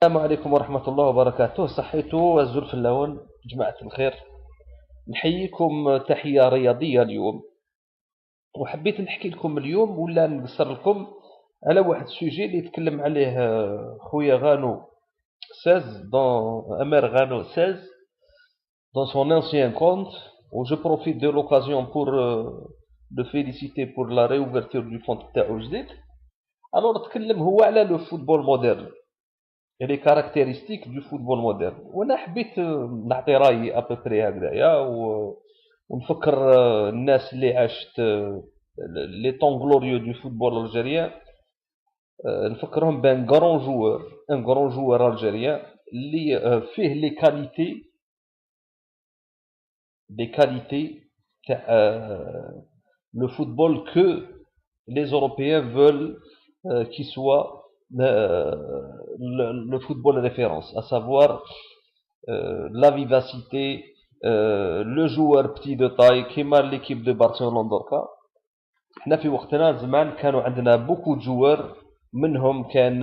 السلام عليكم ورحمة الله وبركاته. صحيتو والزلف اللون جماعة الخير، نحييكم تحية رياضية اليوم. وحبيت نحكي لكم اليوم ولا نقصر لكم على واحد السوجي اللي يتكلم عليه خويا غانو 16 dans Amer Gano 16 dans son ancien compte, où je profite de l'occasion pour le féliciter pour la réouverture du compte تاعو جديد. alors نتكلم هو على le football moderne et les caractéristiques du football moderne. وانا حبيت نعطي رايي ابوبري هكذايا ونفكر الناس اللي عاشت لي طون غلوريو دو فوتبول الجيريان، نفكرهم بان غران جوور، ان غران جوور الجيريان اللي فيه لي كاليتي تاع لو فوتبول كو les Européens veulent qu'il soit le football référence, à savoir la vivacité, le joueur petit de taille كيما l'équipe de Barcelone دركا. حنا في وقتنا زمان كانوا عندنا بوكو جوار، منهم كان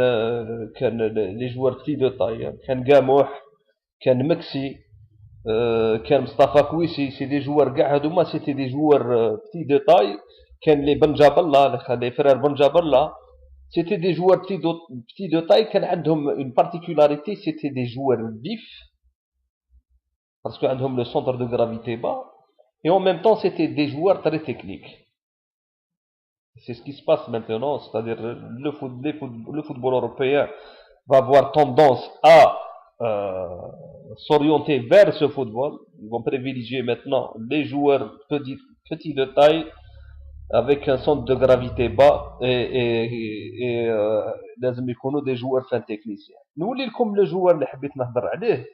لي جوار بتي دو تاي، كان قاموح، كان مكسي، كان مصطفى كويسي. سي دي جوار كاع هذوما سيتي دي جوار بتي دو تاي. كان لي بن جاب الله، لي فرير بن جاب الله، سيتي دي جوار بتي دو تاي. كان عندهم اون بارتيكولاريتي، سيتي دي جوار vif parce que عندهم le centre de gravité bas, et en même temps c'était des joueurs très techniques. C'est ce qui se passe maintenant, c'est-à-dire le football européen va avoir tendance à s'orienter vers ce football. Ils vont privilégier maintenant les joueurs petits de taille avec un centre de gravité bas et لازم يكونوا des joueurs fin techniciens. نولي لكم le joueur اللي حبيت نهضر عليه.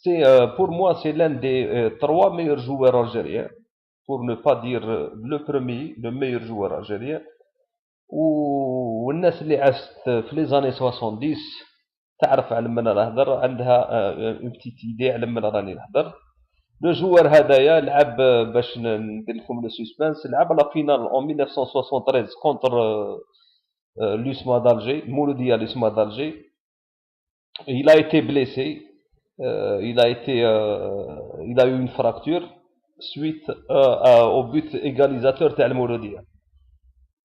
C'est pour moi c'est l'un des trois meilleurs joueurs algériens, pour ne pas dire le premier, le meilleur joueur algérien. والناس اللي عاشت في لي زاني 70 تعرف على من نهضر، عندها اون بتيت ايدي على من راني نهضر. لو جوار هذايا لعب، باش ندير لكم لو سسبانس، لعب لا فينال en 1973 contre l'USMA d'Alger, Mouloudia l'USMA d'Alger. Il a été blessé, il a eu une fracture suite au but égalisateur تاع المولودية.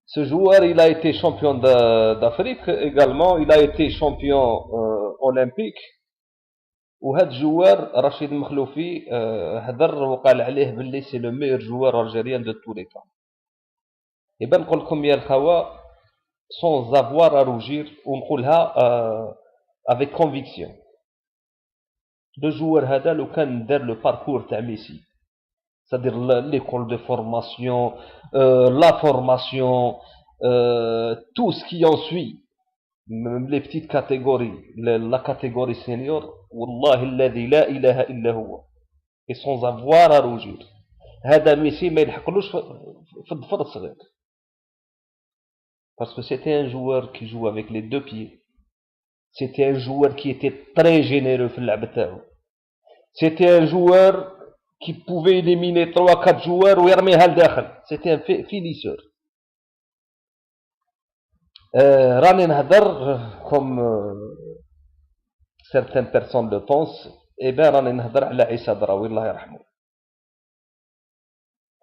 Ce joueur, il a été champion d'Afrique également, il a été champion olympique. وهذا الجوار رشيد مخلوفي هدر وقال عليه باللي سي لو ميور جوار الجيريان دو تو لي طون. يبقى نقول لكم يا الخوا sans avoir à rougir ونقولها avec conviction. لو جوار هذا لو كان دار لو باركور تاع ميسي، c'est-à-dire l'école de formation, la formation, tout ce qui en suit, même les petites catégories, la catégorie senior, والله الذي لا إله إلا هو، et sans avoir à rougir. هذا ميسي ما يلحقلوش في الظفر الصغير، parce que c'était un joueur qui joue avec les deux pieds. C'était un joueur qui était très généreux في اللعب تاعو. C'était un joueur qui pouvait éliminer 3-4 joueurs ويرميها لداخل. C'était un finisseur. راني نهضر comme certaines personnes le pensent. Eh ben راني نهضر على عيسى دراوي الله يرحمه.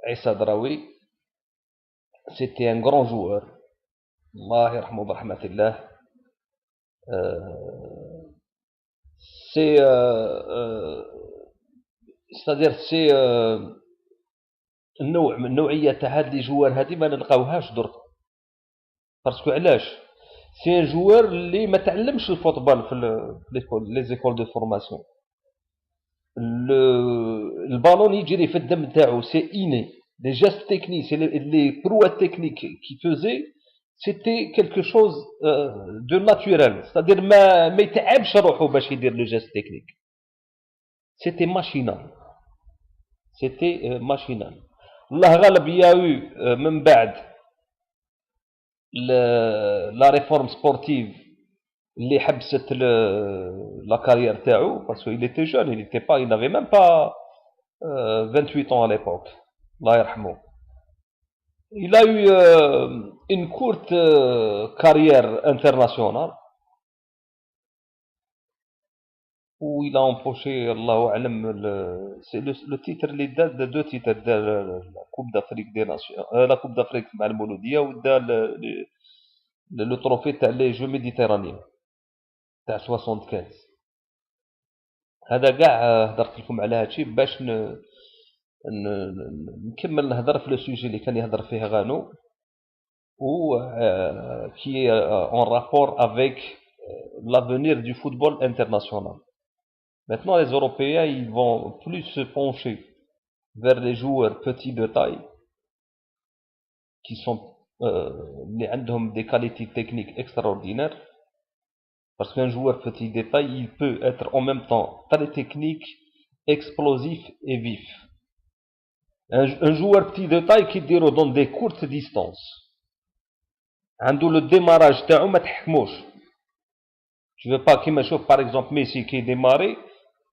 عيسى دراوي c'était un grand joueur، الله يرحمه برحمة الله. C'est c'est-à-dire c'est النوع من نوعية تاع هاد لي جوار هادي ما نلقاوهاش درك. باسكو علاش؟ سي ان جوار اللي ما تعلمش الفوتبال في لي زيكول دو فورماسيون. البالون يجري في الدم تاعو، سي اني. لي جيست تكنيك، سي لي بروا تكنيك كي فوزي، سيتي كلكو شوز دو ناتوريل، c'est-à-dire ما يتعبش روحو باش يدير لو جيست تكنيك. سيتي ماشينال، سيتي ماشينال. الله غالب ياوي من بعد لا ريفورم سبورتيف اللي حبست لا كارير تاعو، باسكو il était jeune, il était pas, il n'avait même pas 28 ans à l'époque. الله يرحمه. Il a eu une courte carrière internationale. où il a empoché, Allahu A'lam, c'est le titre اللي دار deux titres, دار la Coupe d'Afrique des Nations, la Coupe d'Afrique مع المولودية ودار le trophée تاع les Jeux méditerranéens تاع 75. هذا كاع هضرت لكم على هادشي باش نكمل نهضر في لو سوجي اللي كان يهضر فيه غانو ou qui est en rapport avec l'avenir du football international. Maintenant, les Européens, ils vont plus se pencher vers les joueurs petits de taille qui sont des qualités techniques extraordinaires. Parce qu'un joueur petit de taille, il peut être en même temps très technique, explosif et vif. Un joueur petit de taille qui tire dans des courtes distances. عنده le démarrage تاعو ما تحكموش. Tu veux pas كيما شوف par exemple Messi qui est démarré,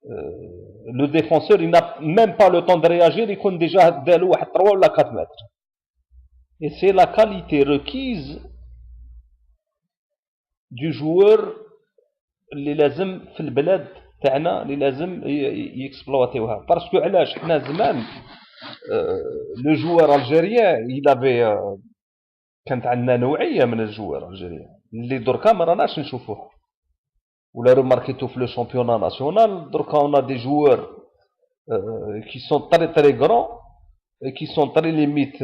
le défenseur il n'a même pas le temps de réagir, il compte déjà دالو واحد 3 ولا 4 mètres. Et c'est la qualité requise du joueur اللي لازم في البلاد تاعنا اللي لازم يكسبلواتيوها. باسكو علاش حنا زمان لو جوار الجيريان il avait كانت عندنا نوعيه من الجوار الجيريان اللي دركا ما راناش نشوفوها. ولا remarquez في لو شامبيونا ناسيونال دركا on a des joueurs qui sont très très grands et qui sont très limites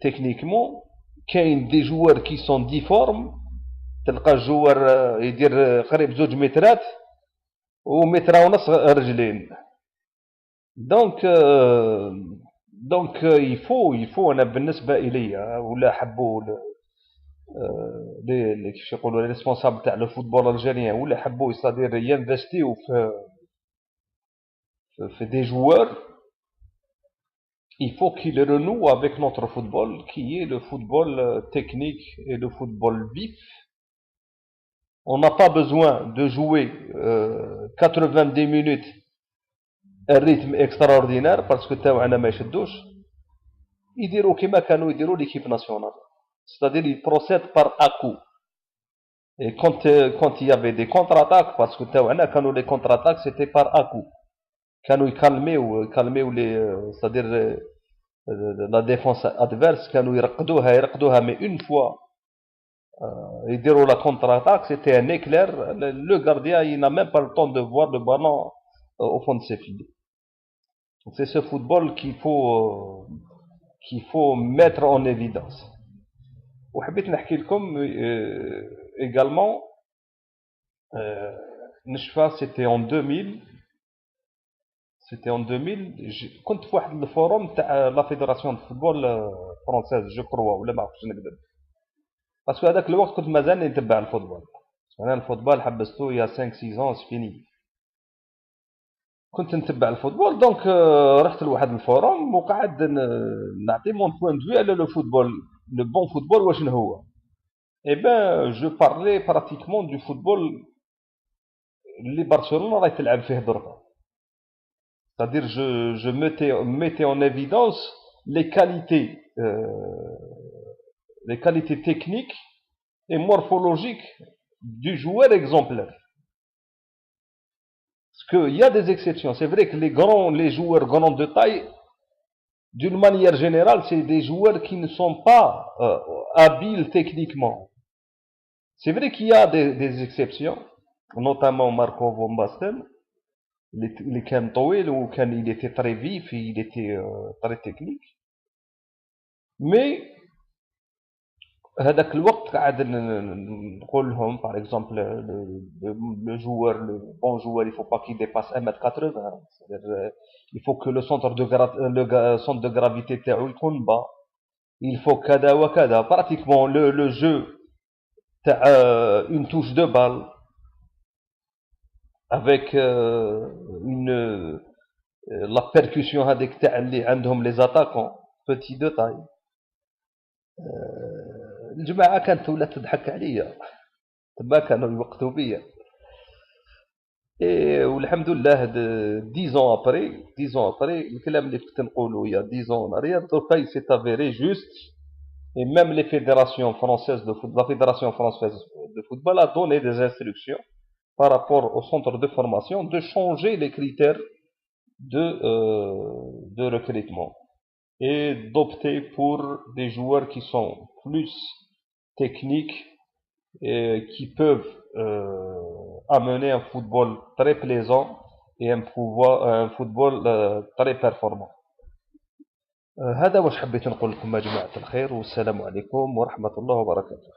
techniquement. كاين des joueurs qui sont difformes, تلقى الجوار يدير قريب 2 مترات ومتر ونص رجلين. دونك يفو انا بالنسبه الي ولا حبوا لي كيفاش يقولوا لي ريسبونسابل تاع لو فوتبول الجيريان ولا حبوا يصادير ينفستيو في دي joueurs. Il faut qu'il renoue avec notre football qui est le football technique et le football vif. On n'a pas besoin de jouer 90 minutes un rythme extraordinaire parce que تاوعنا ما يشدوش. يديروا كما كانوا يديروا l'équipe nationale. C'est-à-dire ils procèdent par à-coup. Et quand il y avait des contre-attaques, parce que تاوعنا كانوا les contre-attaques c'était par à-coup. كانوا يكالميو les c'est-à-dire la défense adverse كانوا يرقدوها mais une fois يديروا la contre-attaque c'était un éclair. Le gardien il n'a même pas le temps de voir le ballon au fond de ses filets. C'est ce football qu'il faut mettre en évidence. وحبيت نحكي لكم également نشفى c'était en 2000 كنت في واحد الفوروم تاع لا فيدراسيون دو فوتبول فرونسيز جو كروا ولا ما عرفتش نكذب باسكو هذاك الوقت كنت مازال نتبع الفوتبول. انا الفوتبول حبستو يا 5 6 ans فيني. كنت نتبع الفوتبول دونك رحت لواحد الفوروم وقعد نعطي مون بوين دو على لو فوتبول لو بون فوتبول واش هو. اي بان جو بارلي براتيكمون دو فوتبول اللي برشلونه راهي تلعب فيه دركا. C'est-à-dire je mettais en évidence les qualités techniques et morphologiques du joueur exemplaire. Parce qu'il y a des exceptions. C'est vrai que les joueurs grands de taille, d'une manière générale, c'est des joueurs qui ne sont pas habiles techniquement. C'est vrai qu'il y a des exceptions, notamment Marco Van Basten. اللي كان طويل وكان il était très vif et il était très technique. Mais هذاك الوقت قاعد نقول لهم par exemple le joueur, le bon joueur, il faut pas qu'il dépasse 1m80. C'est-à-dire il faut que le centre de gravité تاعو يكون bas. Il faut كذا وكذا. Pratiquement le jeu تاع une touche de balle avec la percussion هذيك تاع اللي عندهم les attaquants petits de taille. الجماعه كانت ولات تضحك عليا تما كانوا يوقتوا بيا. والحمد لله 10 ans après الكلام اللي كنت نقوله يا 10 ans en arrière دركا il s'est avéré juste. Et même les fédérations françaises de football, la fédération française de football a donné des instructions par rapport au centre de formation de changer les critères de recrutement et d'opter pour des joueurs qui sont plus techniques et qui peuvent amener un football très plaisant et un football très performant. هذا واش حبيت نقول لكم يا جماعة الخير والسلام عليكم ورحمة الله وبركاته.